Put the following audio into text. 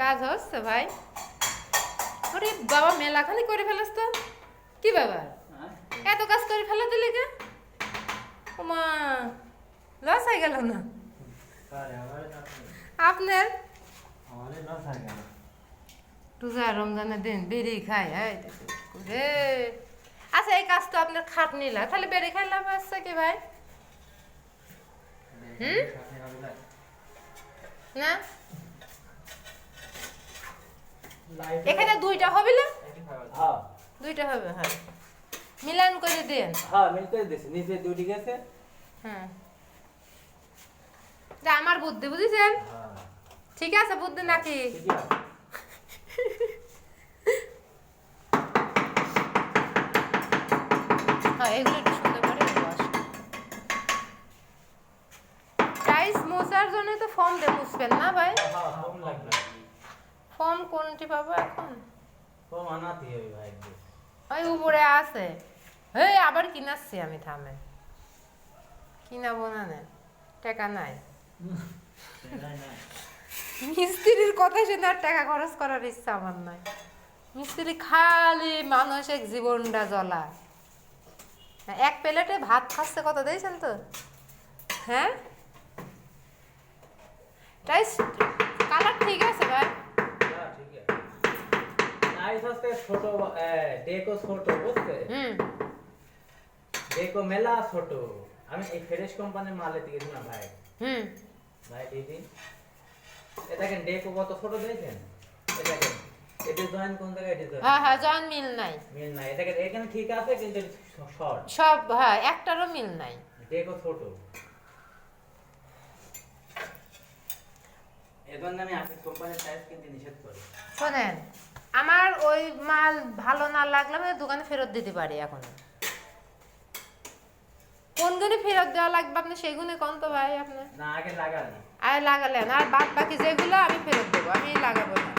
কাজ হচ্ছে ভাই? ওরে বাবা, মেলাখানি করে ফেলাস তো। কি বাবা, এত কাজ করে ফেলা দিলে কে? ওমা, লস হয়ে গেল না আপনার? রোজা রমজানের দিন বেরি খায়, হ্যাঁ রে। আচ্ছা, এই কাজ তো আপনার খাট নিলা, তাহলে বেরি খাই লাভ আসছে কি ভাই? না, এখানে দুইটা হবে না? দুইটা হবে, হ্যাঁ। মিলান করে দেন। হ্যাঁ, মিল করে দিয়েছি, নিচে দুটি গেছে। হ্যাঁ, আমার বুদ্ধি বুঝেছেন? ঠিক আছে বুদ্ধি নাকি? হ্যাঁ, এগুলো একটু সুন্দর করে বস। টাইলস মোছার জন্য তো ফর্ম দিয়ে মুছবেন না ভাই? ফর্ম কোনটি পাবো এখন? ওই উপরে আছে। এই আবার কিনাচ্ছি আমি, থামে। কিনাবো না, টাকা নাই। মিস্ত্রির কথা শুনে আর টাকা খরচ করার ইচ্ছা আমার নাই। মিস্ত্রি খালি মানুষের জীবনটা জ্বলা। এক প্লেটে ভাত খাচ্ছে কত দিয়েছেন তো? হ্যাঁ, টাইস কালার ঠিক আছে ভাই? ছোট ডেকো ছোট, বুঝতে? ডেকো মেলা ছোট। আমি এই ফ্রেশ কোম্পানির মালে দিয়ে দিলাম ভাই। ভাই দিদি, দেখেন ডেকো কত ছোট দেখেন। দেখেন এটা জয়েন কোন জায়গায় দিতে? হ্যাঁ হ্যাঁ, জয়েন মিল নাই। মিল নাই, দেখেন এখানে ঠিক আছে কিন্তু শর্ট সব, হ্যাঁ, একটারও মিল নাই। ডেকো ছোট। এখন আমি আফিস কোম্পানির টাইলস কিনতে নিষেধ করি। শোনেন, আমার ওই মাল ভালো না লাগলে আমি দোকানে ফেরত দিতে পারি। এখন কোন গুণে ফেরত দেওয়া লাগবে আপনি সেই গুণে কোন তো ভাই আপনি? না, আগে লাগালেন। আর লাগালেন, আর বাদ বাকি যেগুলো আমি ফেরত দেবো, আমি লাগাবো না।